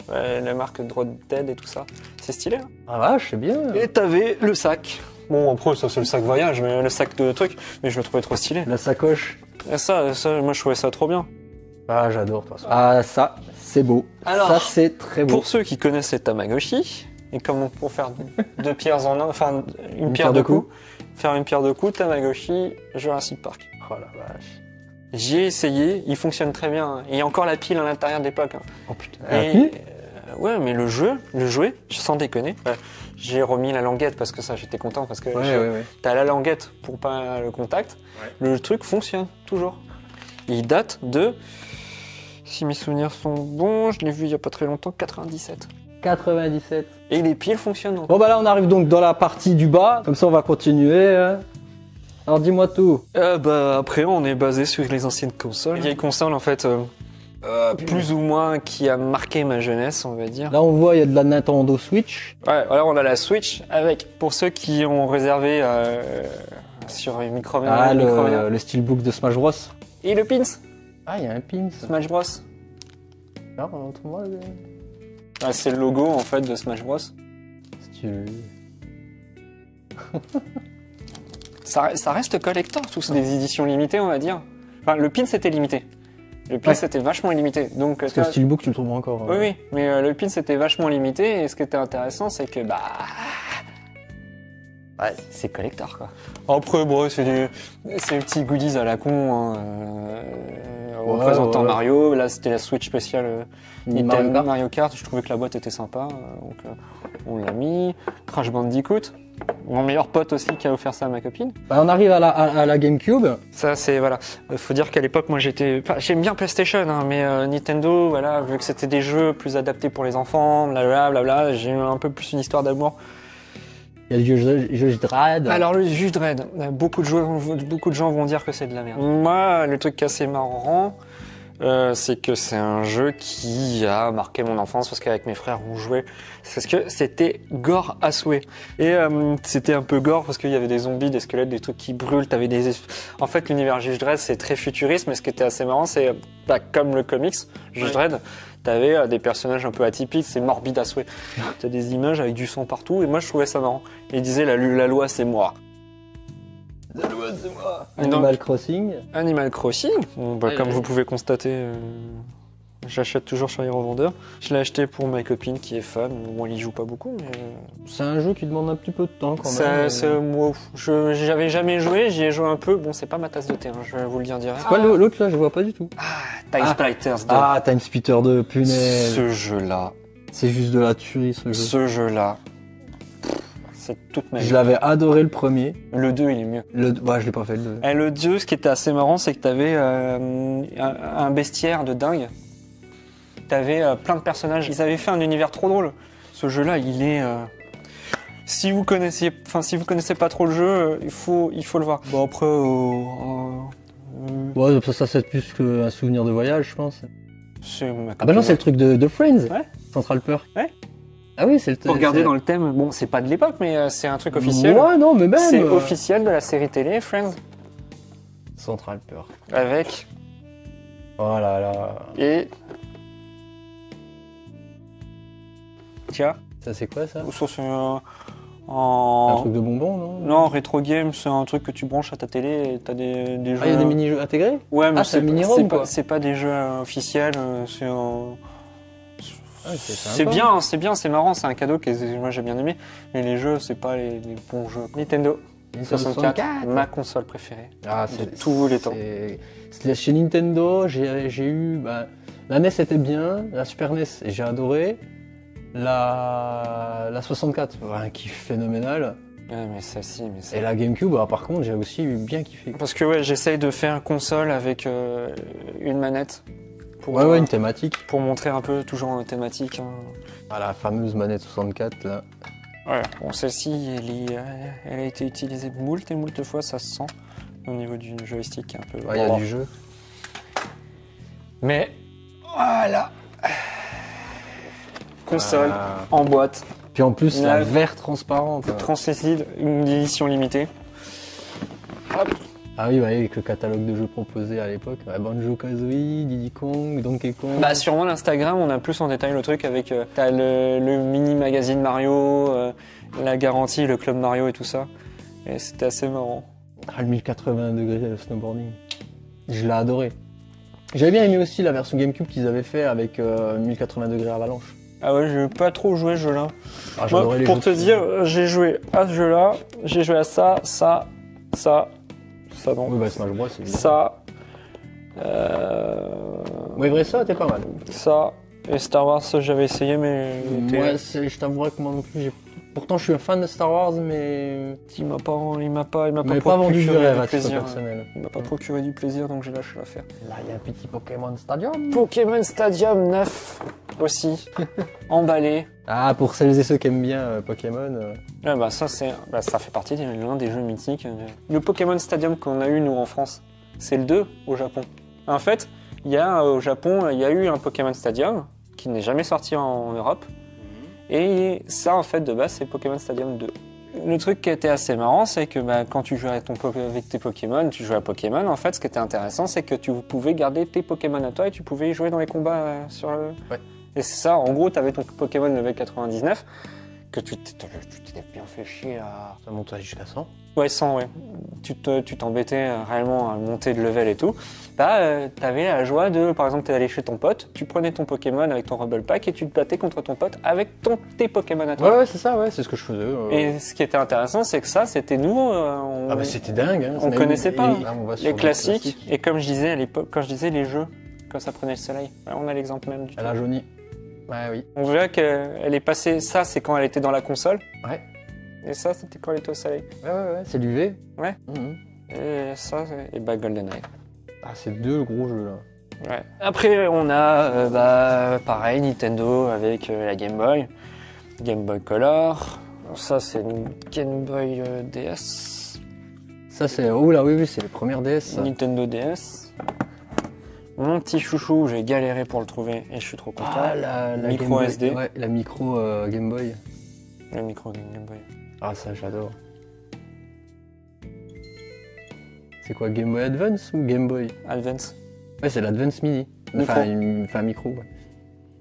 la marque Drop Dead et tout ça. C'est stylé. Hein. Ah vache, c'est bien. Et t'avais le sac. Bon, après, ça c'est le sac voyage, mais le sac de trucs, mais je le trouvais trop stylé. La sacoche. Et ça, moi je trouvais ça trop bien. Ah, j'adore de toute façon. Ah, ça, c'est beau. Alors, ça, c'est très beau. Pour ceux qui connaissent les Tamagotchi, et comment pour faire deux pierres en un, enfin une pierre de coups, faire une pierre de coups, Tamagotchi, Jurassic Park. Oh la vache. J'ai essayé, il fonctionne très bien. Hein. Il y a encore la pile à l'intérieur de l'époque. Hein. Oh putain. Et, ouais, mais le jouet, sans déconner. J'ai remis la languette parce que ça, j'étais content parce que t'as la languette pour pas le contact. Ouais. Le truc fonctionne toujours. Il date de, si mes souvenirs sont bons, je l'ai vu il y a pas très longtemps, 97. 97. Et les piles fonctionnent. Bon bah là, on arrive donc dans la partie du bas. Comme ça, on va continuer. Alors dis-moi tout. Bah après, on est basé sur les anciennes consoles. Vieille console en fait. Plus ou moins qui a marqué ma jeunesse, on va dire. Là, on voit, il y a de la Nintendo Switch. Ouais, alors on a la Switch avec, pour ceux qui ont réservé sur une Micromania. Ah, le steelbook de Smash Bros. Et le pins. Ah, il y a un pins. Smash Bros. Alors, montre-moi. Ah, c'est le logo en fait de Smash Bros. Ça reste collector, tout ça. Des éditions limitées, on va dire. Enfin, le pin c'était limité. Le pin c'était vachement limité. Donc, parce que le steelbook tu le trouves encore. Oui, mais le pin c'était vachement limité et ce qui était intéressant c'est que ouais, c'est collector quoi. Après bon, c'est des petits goodies à la con hein, représentant Mario. Là c'était la Switch spéciale Nintendo Mario Kart. Je trouvais que la boîte était sympa donc on l'a mis. Crash Bandicoot. Mon meilleur pote aussi qui a offert ça à ma copine. Bah, on arrive à la GameCube. Ça c'est voilà. Faut dire qu'à l'époque moi j'aime bien PlayStation hein, mais Nintendo voilà vu que c'était des jeux plus adaptés pour les enfants, blablabla, j'ai un peu plus une histoire d'amour. Il y a le Judge Dredd. Alors le Judge Dredd, beaucoup de gens vont dire que c'est de la merde. Moi le truc assez marrant c'est que c'est un jeu qui a marqué mon enfance parce qu'avec mes frères on jouait parce que c'était gore à souhait et c'était un peu gore parce qu'il y avait des zombies, des squelettes, des trucs qui brûlent, t'avais en fait l'univers Judge Dredd c'est très futuriste mais ce qui était assez marrant c'est comme le comics Judge Dredd t'avais des personnages un peu atypiques, c'est morbide à souhait, t'as des images avec du sang partout et moi je trouvais ça marrant et il disait la loi c'est moi. La loi, c'est moi. Animal Crossing. Animal Crossing, comme vous pouvez constater, j'achète toujours sur les revendeurs. Je l'ai acheté pour ma copine qui est fan. Bon, elle y joue pas beaucoup, mais... C'est un jeu qui demande un petit peu de temps quand même. Moi, j'avais jamais joué, j'y ai joué un peu. Bon, c'est pas ma tasse de thé, hein, je vais vous le dire direct. C'est quoi l'autre là, je vois pas du tout. Time Splitters 2. Ah, Time Splitter 2, punaise. Ce jeu-là. C'est juste de la tuerie ce jeu. Ce jeu-là. C'est toute ma vie. Je l'avais adoré le premier. Le 2, il est mieux. Ouais, je l'ai pas fait le 2. Et le 2, ce qui était assez marrant, c'est que t'avais un bestiaire de dingue. T'avais plein de personnages. Ils avaient fait un univers trop drôle. Ce jeu-là, il est... Si vous connaissez pas trop le jeu, il faut le voir. Bon, après... Ouais, ça c'est plus qu'un souvenir de voyage, je pense. Ah bah non, c'est le truc de Friends. Ouais. Central Perk. Ouais. Ah oui, c'est le... Pour regarder dans le thème, bon, c'est pas de l'époque, mais c'est un truc officiel. Ouais, non, mais même... C'est officiel de la série télé, Friends. Central Perk. Avec... Oh là là... Et... Tiens. Ça c'est quoi ça? Ça c'est un truc de bonbon, non? Non, Retro Game, c'est un truc que tu branches à ta télé et t'as des jeux... Ah, il y a des mini-jeux intégrés? Ouais, mais c'est pas des jeux officiels, c'est un... Ah, c'est bien, c'est marrant, c'est un cadeau que moi j'ai bien aimé. Mais les jeux, c'est pas les bons jeux. Nintendo 64, ma console préférée de tous les temps. Chez Nintendo, j'ai eu... la NES était bien, la Super NES, j'ai adoré. La 64, un kiff phénoménal. Ouais, mais ça si, mais ça... Et la GameCube, par contre, j'ai aussi bien kiffé. Parce que ouais, j'essaye de faire une console avec une manette. Ouais, une thématique. Pour montrer un peu, toujours une thématique. Hein. Ah, la fameuse manette 64, là. Ouais, bon, celle-ci, elle a été utilisée moult et moult fois, ça se sent. Au niveau du joystick, un peu... Ouais, il y a du jeu. Mais, voilà. Console, en boîte, Puis en plus, La- la vert transparente. Translucide, une édition limitée. Hop. Ah oui, bah, avec le catalogue de jeux proposés à l'époque. Ouais, Banjo-Kazooie, Diddy Kong, Donkey Kong. Bah sur mon Instagram, on a plus en détail le truc avec t'as le mini magazine Mario, la garantie, le club Mario et tout ça. Et c'était assez marrant. Ah, le 1080 degrés snowboarding. Je l'ai adoré. J'avais bien aimé aussi la version GameCube qu'ils avaient fait avec 1080 degrés avalanche. Ah ouais, je n'ai pas trop joué à ce jeu-là. Ah, j'adorais les Pour jeux te de- dire, j'ai joué à ce jeu-là, j'ai joué à ça, ça non, Oui, bah Smash Bros, c'est évident. ça, Oui, vrai, ça, t'es pas mal. ça, et Star Wars, ça, j'avais essayé, mais Moi, je t'avouerais que moi non plus, pourtant je suis un fan de Star Wars, mais il m'a pas pas vendu du procuré rêve du à titre plaisir. personnel. Il m'a pas procuré du plaisir, donc j'ai lâché l'affaire. Là, il y a un petit Pokémon Stadium. Pokémon Stadium 9 aussi, emballé. Ah, pour celles et ceux qui aiment bien Pokémon. Ouais, bah ça ça fait partie l'un des jeux mythiques. Le Pokémon Stadium qu'on a eu nous en France, c'est le 2 au Japon. En fait, il y a au Japon, il y a eu un Pokémon Stadium qui n'est jamais sorti en Europe. Et ça en fait de base c'est Pokémon Stadium 2. Le truc qui était assez marrant, c'est que bah, quand tu jouais avec tes Pokémon, tu jouais à Pokémon, en fait ce qui était intéressant c'est que tu pouvais garder tes Pokémon à toi et tu pouvais y jouer dans les combats sur le... Ouais. Et c'est ça, en gros tu avais ton Pokémon level 99 que tu t'étais bien fait chier à... Ça monte jusqu'à 100. Ouais, 100, ouais. Tu t'embêtais réellement à monter de level et tout. Bah, t'avais la joie de, par exemple, t'es allé chez ton pote, tu prenais ton Pokémon avec ton Rumble Pack et tu te battais contre ton pote avec tes Pokémon à toi. Ouais, c'est ça, ouais, c'est ce que je faisais. Et ce qui était intéressant, c'est que ça, c'était nouveau. Ah bah c'était dingue. Hein. On connaissait pas Là, on va sur les des classiques. Et comme je disais à l'époque, quand je disais les jeux, quand ça prenait le soleil, là, on a l'exemple même du Elle a jauni. Ouais, oui. On voit qu'elle est passée, ça c'est quand elle était dans la console, Ouais. et ça c'était quand elle était au soleil. Ouais, c'est l'UV. Ouais. Mhm. Et ça, et bah GoldenEye. Ah, c'est deux gros jeux là. Ouais. Après, on a, pareil, Nintendo avec la Game Boy Color. Ça, c'est une Game Boy DS. Ça, c'est. Oh là, oui, c'est les premières DS. Ça. Nintendo DS. Mon petit chouchou, j'ai galéré pour le trouver et je suis trop content. Ah, la Micro Game Boy. SD. Ouais, la micro Game Boy. Le micro Game Boy. Ah, ça, j'adore. C'est quoi, Game Boy Advance ou Game Boy? Advance. Ouais, c'est l'Advance Mini. Micro. Enfin, micro, ouais.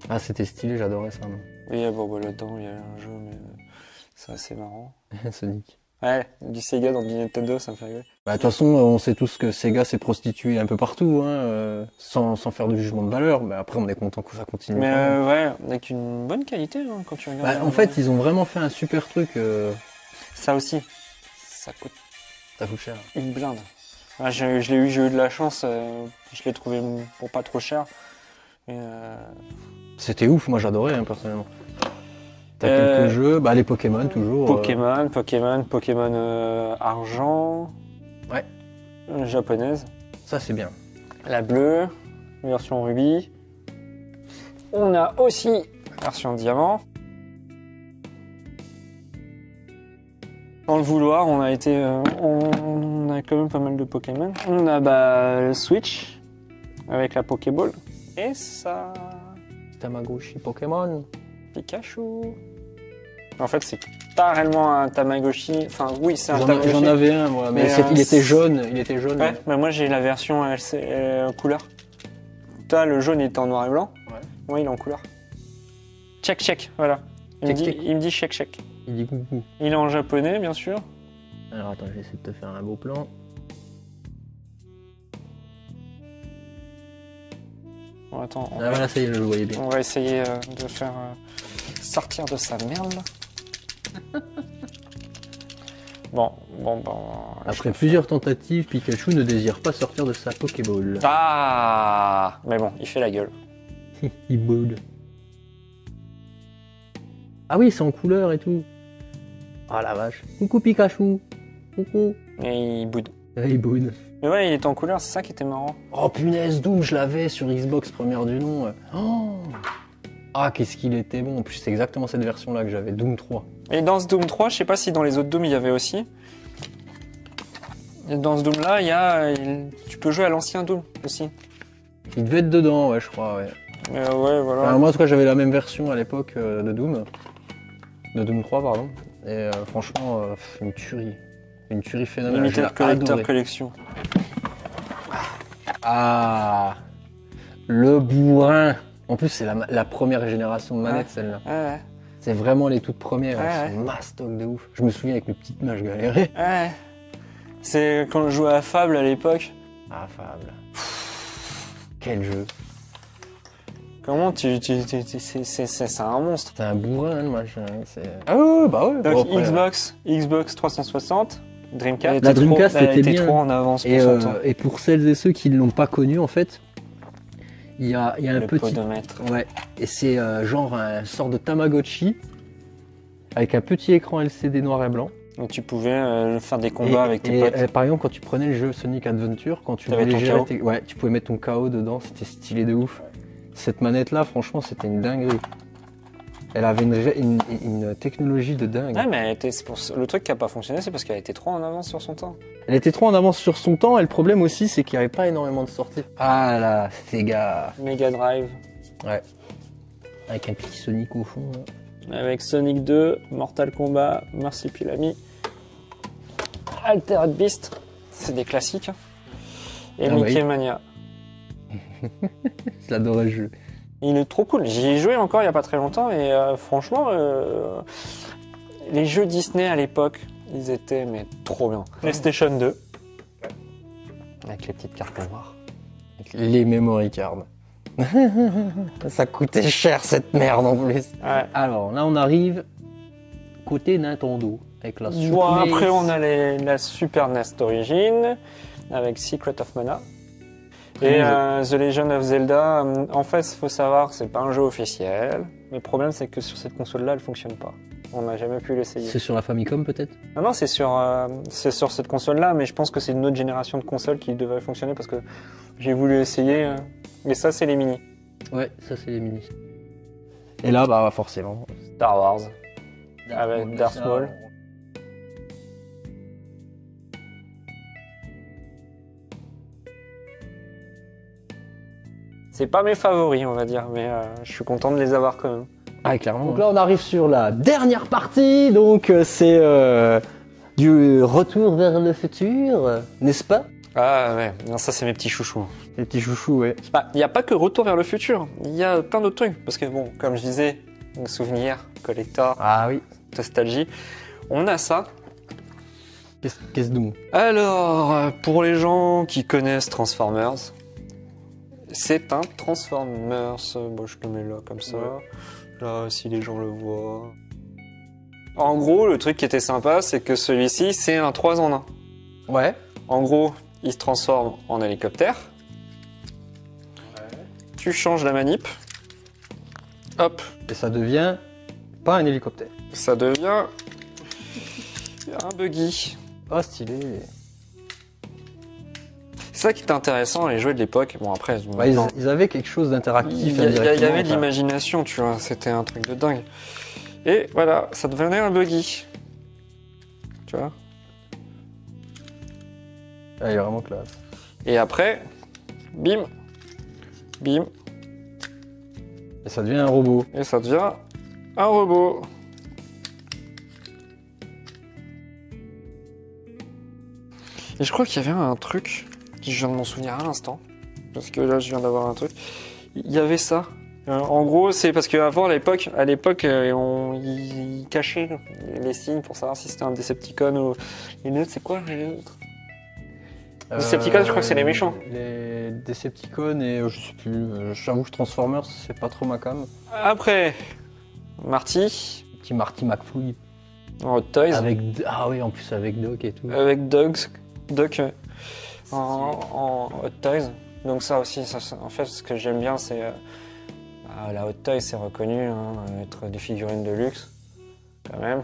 Ah, c'était stylé, j'adorais ça, non. Oui, bon, bah, là-dedans, il y a un jeu, mais c'est assez marrant. Sonic. Ouais, du Sega dans du Nintendo, ça me fait rigoler. Bah, de toute façon, on sait tous que Sega s'est prostitué un peu partout, hein, sans faire de jugement de valeur. Mais après, on est content que ça continue. Mais quand même. ouais, avec une bonne qualité hein, quand tu regardes. Bah, en fait, ils ont vraiment fait un super truc. Ça aussi, ça coûte Ça coûte cher. une blinde. Ouais, j'ai eu de la chance, je l'ai trouvé pour pas trop cher. Et, C'était ouf, moi j'adorais, hein, personnellement. T'as Euh, quelques jeux, bah les Pokémon toujours. Pokémon argent. Ouais. Japonaise. Ça c'est bien. La bleue, version rubis. On a aussi version diamant. Dans le vouloir, on a quand même pas mal de Pokémon. On a le Switch avec la Pokéball. Et ça, Tamagotchi Pokémon. Pikachu. En fait, c'est pas réellement un Tamagotchi. Enfin, oui, c'est un Tamagotchi. J'en avais un moi, mais, Mais, il était jaune. Il était jaune. Ouais, mais moi j'ai la version couleur. Toi, le jaune il est en noir et blanc. Ouais. Moi, il est en couleur. Check, voilà. Check. Il me dit check. Il dit coucou. Il est en japonais, bien sûr. Alors attends, je vais essayer de te faire un beau plan. Bon, attends, Ah voilà, ça y est, je le voyais bien. on va essayer de faire sortir de sa merde. Bon. Après plusieurs tentatives, Pikachu ne désire pas sortir de sa Pokéball. Ah, mais bon, il fait la gueule. Il boude. Ah oui, c'est en couleur et tout. Ah la vache. Coucou Pikachu. Coucou. Et il boude. Ah, il boude. Mais ouais, il était en couleur, c'est ça qui était marrant. Oh punaise, Doom, je l'avais sur Xbox première du nom. Oh. Ah, qu'est-ce qu'il était bon. En plus, c'est exactement cette version-là que j'avais, Doom 3. Et dans ce Doom 3, je sais pas si dans les autres Doom il y avait aussi. Et dans ce Doom là, tu peux jouer à l'ancien Doom aussi. Il devait être dedans, ouais, je crois, ouais. Ouais, voilà. Enfin, moi, en tout cas, j'avais la même version à l'époque de Doom. De Doom 3, pardon. Et franchement, une tuerie. Une tuerie phénoménale. Limited Collector Collection. Ah, le bourrin. En plus, c'est la première génération de manettes, celle-là. Ouais. C'est vraiment les toutes premières. Ouais. C'est mastoc de ouf. Je me souviens avec mes petites mains, je galérais. Ouais. C'est quand je jouais à Fable à l'époque. Ah, Fable. Quel jeu. Comment c'est un monstre. C'est un bourrin, le machin. Ah ouais, bah ouais. Donc Bon, après, Xbox 360, Dreamcast. La Dreamcast elle était était bien. trop en avance pour son temps. Et pour celles et ceux qui ne l'ont pas connu, en fait, il y a un Le petit... podomètre. Ouais, et c'est genre un sort de Tamagotchi avec un petit écran LCD noir et blanc. Donc tu pouvais faire des combats avec tes potes. Par exemple, quand tu prenais le jeu Sonic Adventure, quand tu T'avais voulais ton gérer KO. ouais, tu pouvais mettre ton KO dedans, c'était stylé de ouf. Cette manette-là, franchement, c'était une dinguerie. Elle avait une technologie de dingue. Ouais, mais le truc qui a pas fonctionné, c'est parce qu'elle était trop en avance sur son temps. Elle était trop en avance sur son temps, et le problème aussi, c'est qu'il n'y avait pas énormément de sorties. Ah là, Sega. Mega Drive. Ouais. Avec un petit Sonic au fond. Là. Avec Sonic 2, Mortal Kombat, Marsupilami, Altered Beast, c'est des classiques. Hein. Et Ah Mickey oui. Mania. Je l'adorais le jeu. Il est trop cool. J'y ai joué encore il y a pas très longtemps et franchement, les jeux Disney à l'époque, ils étaient mais trop bien. PlayStation 2. Avec les petites cartes noires. Avec les memory cards. Ça coûtait cher cette merde en plus. Ouais. Alors là on arrive côté Nintendo avec la Super Bon, NES. après on a la Super NES d'origine avec Secret of Mana. Et The Legend of Zelda, en fait, il faut savoir que c'est pas un jeu officiel. Mais le problème, c'est que sur cette console-là, elle fonctionne pas. On n'a jamais pu l'essayer. C'est sur la Famicom peut-être? Non, c'est sur cette console-là, mais je pense que c'est une autre génération de consoles qui devrait fonctionner parce que j'ai voulu essayer. Mais ça, c'est les mini. Ouais, ça c'est les mini. Et là, bah forcément. Star Wars. Avec Darth Maul. C'est pas mes favoris, on va dire, mais je suis content de les avoir quand même. Ah, clairement. Donc là, on arrive sur la dernière partie. Donc, c'est du retour vers le futur, n'est-ce pas? Ah ouais, non, ça c'est mes petits chouchous. Les petits chouchous, ouais. Il n'y a pas que Retour vers le futur, il y a plein d'autres trucs. Parce que bon, comme je disais, souvenir, collector, Ah oui. nostalgie, on a ça. Qu'est-ce donc? Alors, pour les gens qui connaissent Transformers, c'est un Transformers. Bon, je le mets là comme ça. Ouais. Là, si les gens le voient. En gros, le truc qui était sympa, c'est que celui-ci, c'est un 3 en 1. Ouais. En gros, il se transforme en hélicoptère. Tu changes la manip. Hop, Et ça devient pas un hélicoptère. ça devient un buggy. Oh, stylé. C'est ça qui était intéressant, les jeux de l'époque. Bon, après, Bah, ils avaient quelque chose d'interactif. il y avait de indirectement, l'imagination, tu vois. C'était un truc de dingue. Et voilà, ça devenait un buggy. Tu vois. Ah, il est vraiment classe. Et après, bim, bim, Et ça devient un robot. et ça devient un robot. Et je crois qu'il y avait un truc, je viens de m'en souvenir à l'instant, parce que là je viens d'avoir un truc. Il y avait ça. En gros, c'est parce qu'avant, à l'époque, ils cachaient les signes pour savoir si c'était un Decepticon ou une autre. C'est quoi les autres? Decepticons, je crois que c'est les méchants. Les Decepticons et je sais plus. J'avoue que Transformers, c'est pas trop ma cam. Après, Marty, Petit Marty McFly. en Hot Toys, Ah oui, en plus avec Doc et tout. avec Doc en Hot Toys. Donc ça aussi, en fait, ce que j'aime bien, c'est la Hot Toys, c'est reconnu être des figurines de luxe, quand même,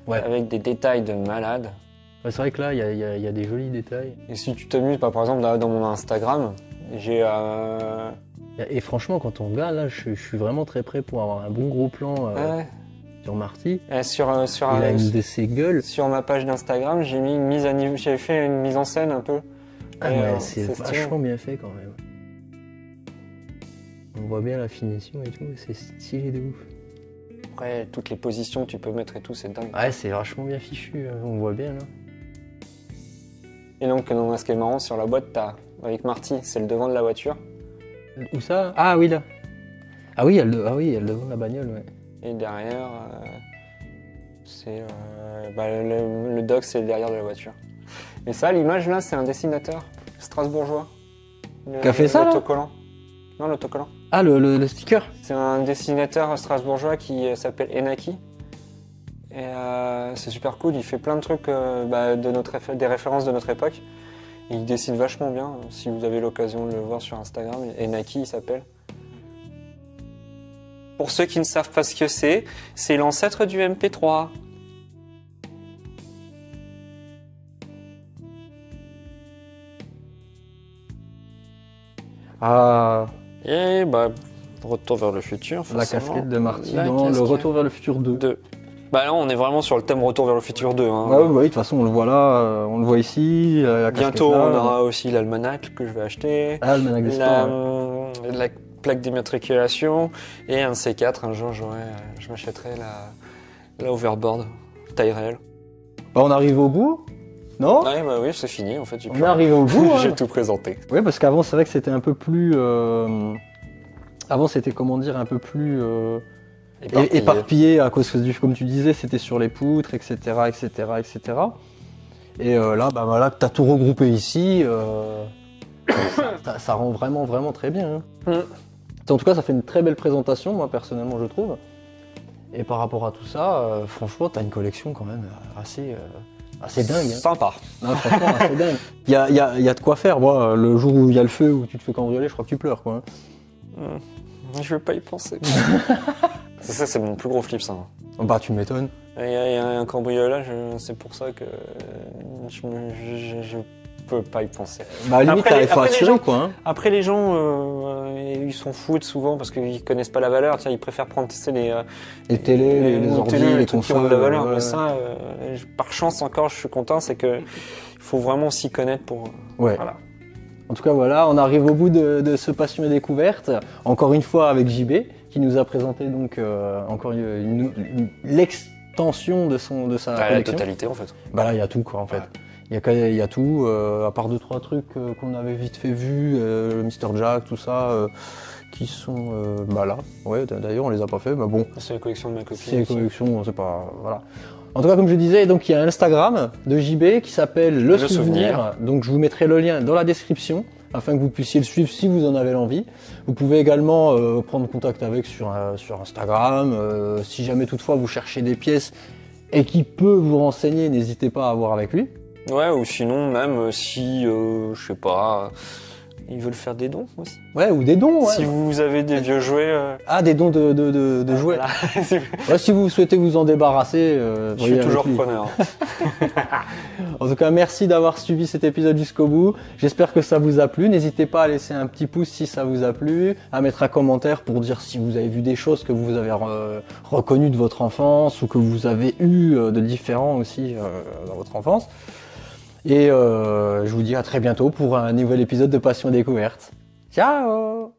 Ouais. avec des détails de malade. Ouais, c'est vrai que là, il y a des jolis détails. Et si tu t'amuses, par exemple, là, dans mon Instagram, j'ai Et franchement, quand on regarde, là, je suis vraiment très prêt pour avoir un bon gros plan sur Marty. sur Il a une de ses gueules. sur ma page d'Instagram, j'ai mis j'avais fait une mise en scène un peu. Ah Et, ouais, c'est stylé. vachement bien fait quand même. On voit bien la finition et tout, c'est stylé de ouf. Après, toutes les positions que tu peux mettre et tout, c'est dingue. Ouais, c'est vachement bien fichu, on voit bien là. Et donc, ce qui est marrant, sur la boîte, t'as, avec Marty, c'est le devant de la voiture. Où ça? Ah oui, là. Ah oui, il y a le devant de la bagnole, ouais. Et derrière, c'est le dock, c'est le derrière de la voiture. Et ça, l'image là, c'est un dessinateur strasbourgeois. Qui a fait ça, là? L'autocollant. Non, l'autocollant. Ah, le sticker? C'est un dessinateur strasbourgeois qui s'appelle Enaki. Et c'est super cool, il fait plein de trucs des références de notre époque. Il dessine vachement bien, si vous avez l'occasion de le voir sur Instagram. Enaki, il s'appelle. Pour ceux qui ne savent pas ce que c'est l'ancêtre du MP3. Ah, Et Retour vers le futur. la forcément. casquette de Marty La dans le casquette Retour vers le futur 2. 2. Bah là, on est vraiment sur le thème Retour vers le futur 2. Hein. Ouais, de toute façon, on le voit là, on le voit ici. La Bientôt, casquette là. on aura aussi l'almanach que je vais acheter. Ah, l'almanach des sports, ouais. La plaque d'immatriculation. Et un de ces quatre, un jour, je m'achèterai la overboard taille réelle. Bah, on arrive au bout, non? Ouais, bah oui, c'est fini en fait. On est arrivé au bout. J'ai Hein. tout présenté. Oui, parce qu'avant, c'est vrai que c'était un peu plus. Avant, c'était comment dire, un peu plus éparpillé à cause du, comme tu disais, c'était sur les poutres, etc., etc., etc. Et là, bah voilà, t'as tout regroupé ici. Ça rend vraiment, vraiment très bien. Hein. En tout cas, ça fait une très belle présentation, moi personnellement, je trouve. Et par rapport à tout ça, franchement, t'as une collection quand même assez dingue. Hein. Sympa. Non, franchement, assez dingue. Il y a de quoi faire. Moi, le jour où il y a le feu, où tu te fais cambrioler, je crois que tu pleures, quoi. Hein. Je vais pas y penser. c'est mon plus gros flip, ça. Bah, tu m'étonnes. Il y a un cambriolage, c'est pour ça que je peux pas y penser. Bah, à la limite, il faut les assurer, gens- quoi. Hein. Après, les gens, ils s'en foutent souvent parce qu'ils connaissent pas la valeur. Tiens, ils préfèrent prendre Les télés, les ordi, les trucs qui ont de consoles. la valeur. ouais. Mais ça, par chance encore, je suis content, c'est que il faut vraiment s'y connaître pour. Ouais. Voilà. En tout cas, voilà, on arrive au bout de ce passionné découverte. Encore une fois avec JB, qui nous a présenté donc encore l'extension de sa La collection. totalité, en fait. Bah là, il y a tout, quoi, en fait. Il y a tout, à part 2-3 trucs qu'on avait vite fait vu, le Mr. Jack, tout ça, qui sont là. Ouais, d'ailleurs, on les a pas fait, mais bon. C'est la collection de ma copine. C'est une aussi. collection, c'est pas. Voilà. En tout cas, comme je disais, donc il y a un Instagram de JB qui s'appelle Le Souvenir. Donc je vous mettrai le lien dans la description afin que vous puissiez le suivre si vous en avez l'envie. Vous pouvez également prendre contact avec sur Instagram. Si jamais toutefois vous cherchez des pièces et qui peut vous renseigner, n'hésitez pas à voir avec lui. Ouais, ou sinon, même si, je sais pas, ils veulent faire des dons aussi. Ouais, ou des dons. Ouais. Si vous avez des vieux jouets. Ah, des dons de jouets. Voilà. Ouais, si vous souhaitez vous en débarrasser, Je suis toujours preneur. En tout cas, merci d'avoir suivi cet épisode jusqu'au bout. J'espère que ça vous a plu. N'hésitez pas à laisser un petit pouce si ça vous a plu, à mettre un commentaire pour dire si vous avez vu des choses que vous avez reconnues de votre enfance ou que vous avez eu de différents aussi dans votre enfance. Et je vous dis à très bientôt pour un nouvel épisode de Passion Découverte. Ciao!